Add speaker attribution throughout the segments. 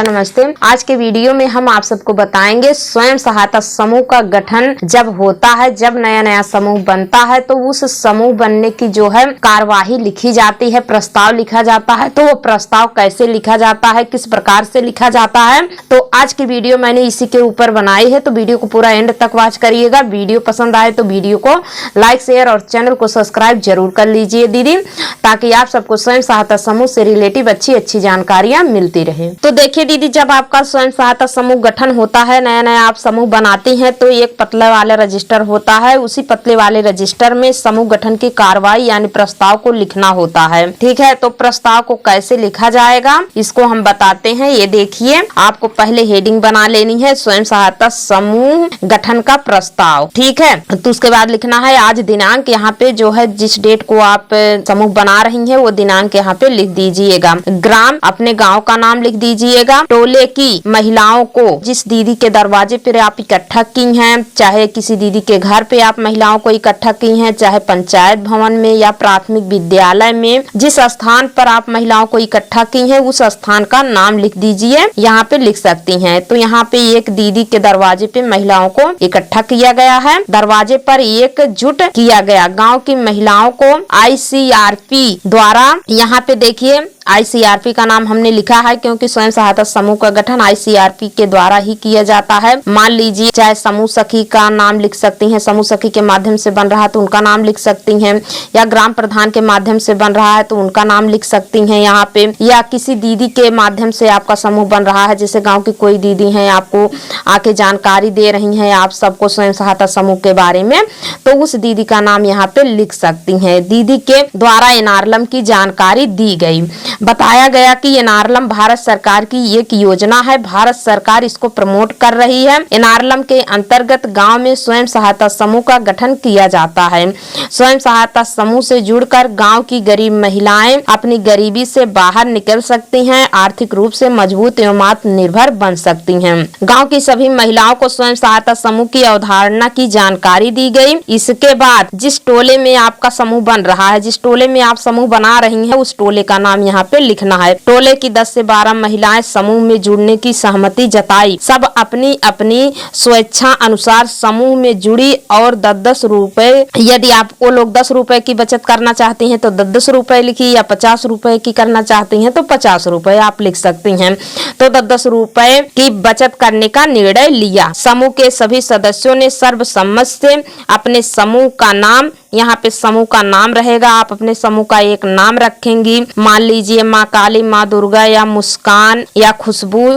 Speaker 1: नमस्कार नमस्ते। आज के वीडियो में हम आप सबको बताएंगे स्वयं सहायता समूह का गठन जब होता है, जब नया नया समूह बनता है तो उस समूह बनने की जो है कार्यवाही लिखी जाती है, प्रस्ताव लिखा जाता है। तो वो प्रस्ताव कैसे लिखा जाता है, किस प्रकार से लिखा जाता है, तो आज की वीडियो मैंने इसी के ऊपर बनाई है। तो वीडियो को पूरा एंड तक वॉच करिएगा। वीडियो पसंद आए तो वीडियो को लाइक शेयर और चैनल को सब्सक्राइब जरूर कर लीजिए दीदी, ताकि आप सबको स्वयं सहायता समूह से रिलेटिव अच्छी जानकारियां मिलती रहे। तो देखिए दीदी, जब आपका स्वयं सहायता समूह गठन होता है, नया नया आप समूह बनाती हैं, तो एक पतले वाले रजिस्टर होता है। उसी पतले वाले रजिस्टर में समूह गठन की कार्रवाई यानी प्रस्ताव को लिखना होता है। ठीक है, तो प्रस्ताव को कैसे लिखा जाएगा इसको हम बताते हैं। ये देखिए, आपको पहले हेडिंग बना लेनी है, स्वयं सहायता समूह गठन का प्रस्ताव। ठीक है, तो उसके बाद लिखना है आज दिनांक, यहाँ पे जो है जिस डेट को आप समूह बना रही हैं वो दिनांक यहाँ पे लिख दीजिएगा। ग्राम, अपने गांव का नाम लिख दीजिएगा। टोले की महिलाओं को जिस दीदी के दरवाजे पर आप इकट्ठा की हैं, चाहे किसी दीदी के घर पे आप महिलाओं को इकट्ठा की हैं, चाहे पंचायत भवन में या प्राथमिक विद्यालय में, जिस स्थान पर आप महिलाओं को इकट्ठा की हैं उस स्थान का नाम लिख दीजिए। यहाँ पे लिख सकती हैं। तो यहाँ पे एक दीदी के दरवाजे पे महिलाओं को इकट्ठा किया गया है, दरवाजे पर एकजुट किया गया। गाँव की महिलाओं को ICRP द्वारा, यहाँ पे देखिए ICRP का नाम हमने लिखा है क्योंकि स्वयं सहायता समूह का गठन ICRP के द्वारा ही किया जाता है। मान लीजिए चाहे समूह सखी का नाम लिख सकती हैं, समूह सखी के माध्यम से बन रहा है तो उनका नाम लिख सकती हैं, या ग्राम प्रधान के माध्यम से बन रहा है तो उनका नाम लिख सकती हैं यहाँ पे, या किसी दीदी के माध्यम से आपका समूह बन रहा है, जैसे गाँव की कोई दीदी है आपको आके जानकारी दे रही है आप सबको स्वयं सहायता समूह के बारे में, तो उस दीदी का नाम यहाँ पे लिख सकती है। दीदी के द्वारा एनआरएलएम की जानकारी दी गई। बताया गया कि एनआरएलएम भारत सरकार की एक योजना है, भारत सरकार इसको प्रमोट कर रही है। एनआरएलएम के अंतर्गत गांव में स्वयं सहायता समूह का गठन किया जाता है। स्वयं सहायता समूह से जुड़कर गांव की गरीब महिलाएं अपनी गरीबी से बाहर निकल सकती हैं, आर्थिक रूप से मजबूत एवं आत्मनिर्भर बन सकती हैं। गांव की सभी महिलाओं को स्वयं सहायता समूह की अवधारणा की जानकारी दी गई। इसके बाद जिस टोले में आपका समूह बन रहा है, जिस टोले में आप समूह बना रही हैं, उस टोले का नाम यहाँ पे लिखना है। टोले की 10 से 12 महिलाएं समूह में जुड़ने की सहमति जताई। सब अपनी अपनी स्वेच्छा अनुसार समूह में जुड़ी और 10-10 रुपए, यदि आप वो लोग 10 रुपए की बचत करना चाहती हैं तो 10-10 रुपए लिखिए, या 50 रुपए की करना चाहती हैं तो 50 रुपए आप लिख सकती हैं। तो 10-10 रुपए की बचत करने का निर्णय लिया। समूह के सभी सदस्यों ने सर्वसम्मति से अपने समूह का नाम, यहाँ पे समूह का नाम रहेगा, आप अपने समूह का एक नाम रखेंगी। मान लीजिए माँ काली, माँ दुर्गा, या मुस्कान, या खुशबू,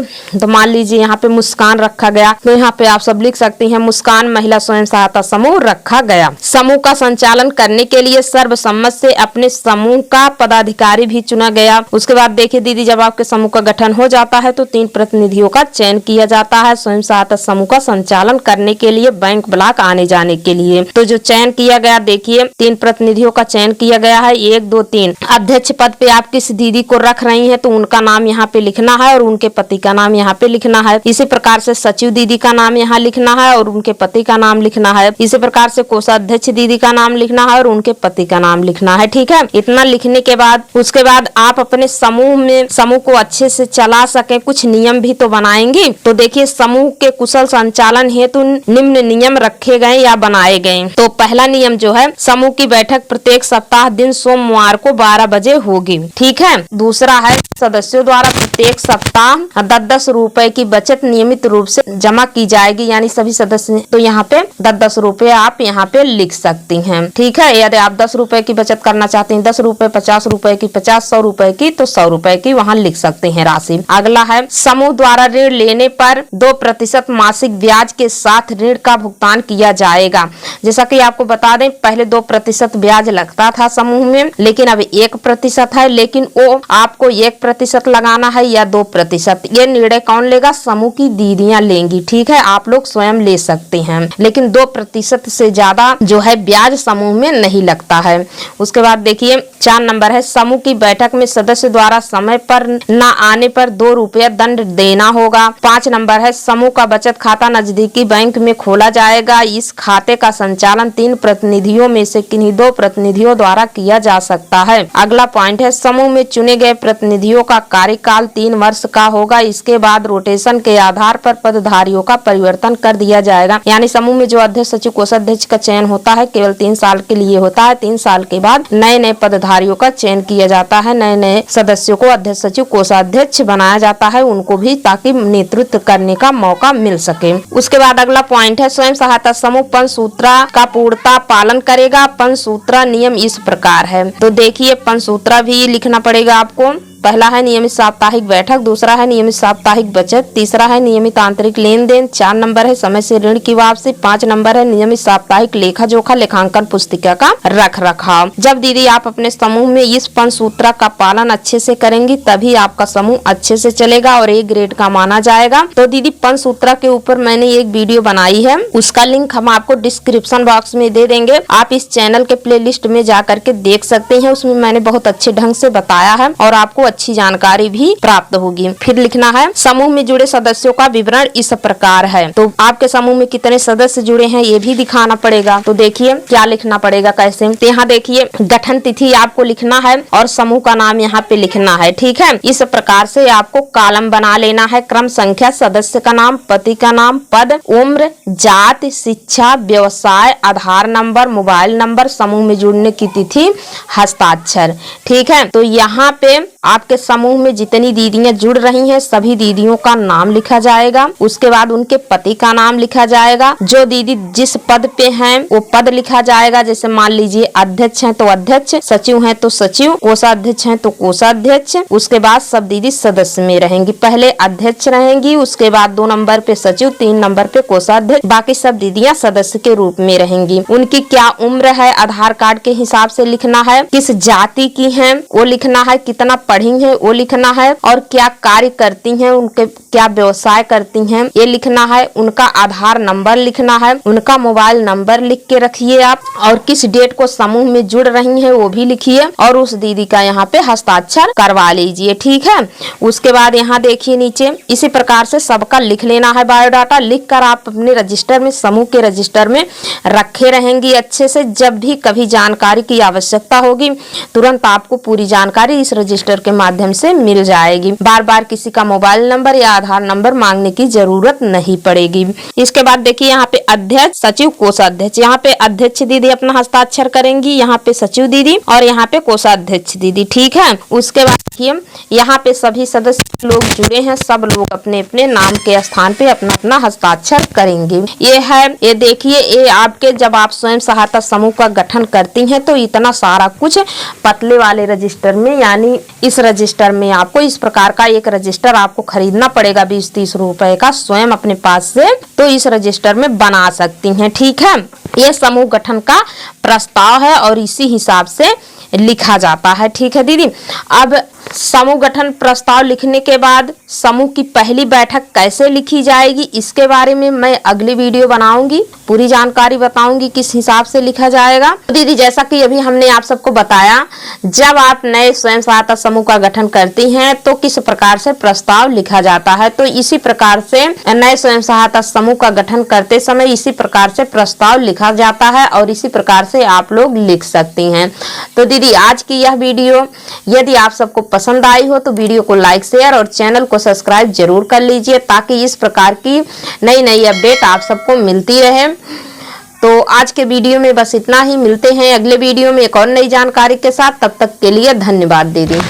Speaker 1: तो मान लीजिए यहाँ पे मुस्कान रखा गया, तो यहाँ पे आप सब लिख सकती हैं मुस्कान महिला स्वयं सहायता समूह रखा गया। समूह का संचालन करने के लिए सर्वसम्मति से अपने समूह का पदाधिकारी भी चुना गया। उसके बाद देखिए दीदी, जब आपके समूह का गठन हो जाता है तो 3 प्रतिनिधियों का चयन किया जाता है स्वयं सहायता समूह का संचालन करने के लिए, बैंक ब्लॉक आने जाने के लिए। तो जो चयन किया गया, देखिए 3 प्रतिनिधियों का चयन किया गया है, 1 2 3। अध्यक्ष पद पे आप किस दीदी को रख रही हैं तो उनका नाम यहाँ पे लिखना है और उनके पति का नाम यहाँ पे लिखना है। इसी प्रकार से सचिव दीदी का नाम यहाँ लिखना है और उनके पति का नाम लिखना है। इसी प्रकार से कोषाध्यक्ष दीदी का नाम लिखना है और उनके पति का नाम लिखना है। ठीक है, इतना लिखने के बाद उसके बाद आप अपने समूह को अच्छे से चला सके कुछ नियम भी तो बनाएंगी। तो देखिए, समूह के कुशल संचालन हेतु निम्न नियम रखे गए या बनाए गए। तो पहला नियम जो है, समूह की बैठक प्रत्येक सप्ताह दिन सोमवार को 12 बजे होगी। ठीक है। दूसरा है, सदस्यों द्वारा प्रत्येक सप्ताह 10-10 रुपए की बचत नियमित रूप से जमा की जाएगी, यानी सभी सदस्य। तो यहाँ पे 10-10 रुपए आप यहाँ पे लिख सकती हैं। ठीक है, यदि आप 10 रुपए की बचत करना चाहती हैं, 10 रुपए, 50 रुपए की, 50, 100 रुपए की, तो 100 रुपए की वहाँ लिख सकते हैं राशि। अगला है, समूह द्वारा ऋण लेने पर 2% मासिक ब्याज के साथ ऋण का भुगतान किया जाएगा। जैसा कि आपको बता दें, पहले 2% ब्याज लगता था समूह में, लेकिन अब 1% है, लेकिन वो आपको 1% लगाना है या 2%, ये निर्णय कौन लेगा? समूह की दीदियां लेंगी। ठीक है, आप लोग स्वयं ले सकते हैं, लेकिन 2% से ज्यादा जो है ब्याज समूह में नहीं लगता है। उसके बाद देखिए 4 नंबर है, समूह की बैठक में सदस्य द्वारा समय पर न आने पर 2 रुपया दंड देना होगा। 5 नंबर है, समूह का बचत खाता नजदीकी बैंक में खोला जाएगा। इस खाते का संचालन 3 प्रतिनिधियों में से किन्हीं 2 प्रतिनिधियों द्वारा किया जा सकता है। अगला पॉइंट है, समूह में चुने गए प्रतिनिधियों का कार्यकाल 3 वर्ष का होगा। इसके बाद रोटेशन के आधार पर पदधारियों का परिवर्तन कर दिया जाएगा। यानी समूह में जो अध्यक्ष, सचिव, कोषाध्यक्ष का चयन होता है केवल 3 साल के लिए होता है। 3 साल के बाद नए नए पदधारियों का चयन किया जाता है, नए नए सदस्यों को अध्यक्ष, सचिव, कोषाध्यक्ष बनाया जाता है उनको भी, ताकि नेतृत्व करने का मौका मिल सके। उसके बाद अगला पॉइंट है, स्वयं सहायता समूह पंचसूत्रा का पूर्णतः पालन करेगा। पंचसूत्रा नियम इस प्रकार है, तो देखिए पंचसूत्रा भी लिखना पड़ेगा आपको। पहला है नियमित साप्ताहिक बैठक, दूसरा है नियमित साप्ताहिक बचत, तीसरा है नियमित आंतरिक लेन देन, 4 नंबर है समय से ऋण की वापसी, 5 नंबर है नियमित साप्ताहिक लेखा जोखा लेखांकन पुस्तिका का रख रखाव। जब दीदी आप अपने समूह में इस पंचसूत्रा का पालन अच्छे से करेंगी तभी आपका समूह अच्छे से चलेगा और A ग्रेड का माना जाएगा। तो दीदी पंचसूत्रा के ऊपर मैंने एक वीडियो बनाई है, उसका लिंक हम आपको डिस्क्रिप्शन बॉक्स में दे देंगे। आप इस चैनल के प्लेलिस्ट में जा करके देख सकते हैं, उसमें मैंने बहुत अच्छे ढंग से बताया है और आपको अच्छी जानकारी भी प्राप्त होगी। फिर लिखना है, समूह में जुड़े सदस्यों का विवरण इस प्रकार है। तो आपके समूह में कितने सदस्य जुड़े हैं ये भी दिखाना पड़ेगा। तो देखिए क्या लिखना पड़ेगा, कैसे। तो यहाँ देखिए गठन तिथि आपको लिखना है और समूह का नाम यहाँ पे लिखना है, ठीक है। इस प्रकार से आपको कॉलम बना लेना है। क्रम संख्या, सदस्य का नाम, पति का नाम, पद, उम्र, जाति, शिक्षा, व्यवसाय, आधार नंबर, मोबाइल नंबर, समूह में जुड़ने की तिथि, हस्ताक्षर, ठीक है। तो यहाँ पे आपके समूह में जितनी दीदियां जुड़ रही हैं सभी दीदियों का नाम लिखा जाएगा। उसके बाद उनके पति का नाम लिखा जाएगा। जो दीदी जिस पद पे हैं वो पद लिखा जाएगा। जैसे मान लीजिए अध्यक्ष हैं तो अध्यक्ष, सचिव हैं तो सचिव, कोषाध्यक्ष हैं तो कोषाध्यक्ष। उसके बाद सब दीदी सदस्य में रहेंगी। पहले अध्यक्ष रहेंगी, उसके बाद 2 नंबर पे सचिव, 3 नंबर पे कोषाध्यक्ष, बाकी सब दीदियां सदस्य के रूप में रहेंगी। उनकी क्या उम्र है आधार कार्ड के हिसाब से लिखना है। किस जाति की हैं वो लिखना है। कितना पढ़ी हैं वो लिखना है और क्या कार्य करती हैं, उनके क्या व्यवसाय करती हैं ये लिखना है। उनका आधार नंबर लिखना है। उनका मोबाइल नंबर लिख के रखिए आप, और किस डेट को समूह में जुड़ रही हैं वो भी लिखिए और उस दीदी का यहाँ पे हस्ताक्षर करवा लीजिए, ठीक है। उसके बाद यहाँ देखिए नीचे इसी प्रकार से सबका लिख लेना है बायोडाटा। लिख कर आप अपने रजिस्टर में, समूह के रजिस्टर में रखे रहेंगी अच्छे से। जब भी कभी जानकारी की आवश्यकता होगी तुरंत आपको पूरी जानकारी इस रजिस्टर के माध्यम से मिल जाएगी। बार बार किसी का मोबाइल नंबर या आधार नंबर मांगने की जरूरत नहीं पड़ेगी। इसके बाद देखिए यहाँ पे अध्यक्ष, सचिव, कोषाध्यक्ष। यहाँ पे अध्यक्ष दीदी अपना हस्ताक्षर करेंगी, यहाँ पे सचिव दीदी और यहाँ पे कोषाध्यक्ष दीदी, ठीक है। उसके बाद देखिए यहाँ पे सभी सदस्य लोग जुड़े हैं, सब लोग अपने अपने नाम के स्थान पे अपना अपना हस्ताक्षर करेंगे। ये है, ये देखिए ये आपके जब आप स्वयं सहायता समूह का गठन करती हैं तो इतना सारा कुछ पतले वाले रजिस्टर में, यानी इस रजिस्टर में आपको इस प्रकार का एक रजिस्टर आपको खरीदना पड़ेगा 20-30 रुपए का स्वयं अपने पास से, तो इस रजिस्टर में बना सकती हैं, ठीक है। यह समूह गठन का प्रस्ताव है और इसी हिसाब से लिखा जाता है, ठीक है दीदी। अब समूह गठन प्रस्ताव लिखने के बाद समूह की पहली बैठक कैसे लिखी जाएगी इसके बारे में मैं अगली वीडियो बनाऊंगी, पूरी जानकारी बताऊंगी किस हिसाब से लिखा जाएगा। तो दीदी जैसा कि अभी हमने आप सबको बताया, जब आप नए स्वयं सहायता समूह का गठन करती हैं तो किस प्रकार से प्रस्ताव लिखा जाता है, तो इसी प्रकार से नए स्वयं सहायता समूह का गठन करते समय इसी प्रकार से प्रस्ताव लिखा जाता है और इसी प्रकार से आप लोग लिख सकती हैं। तो दीदी आज की यह वीडियो यदि आप सबको पसंद आई हो तो वीडियो को लाइक, शेयर और चैनल को सब्सक्राइब जरूर कर लीजिए ताकि इस प्रकार की नई नई अपडेट आप सबको मिलती रहे। तो आज के वीडियो में बस इतना ही, मिलते हैं अगले वीडियो में एक और नई जानकारी के साथ। तब तक के लिए धन्यवाद दीदी।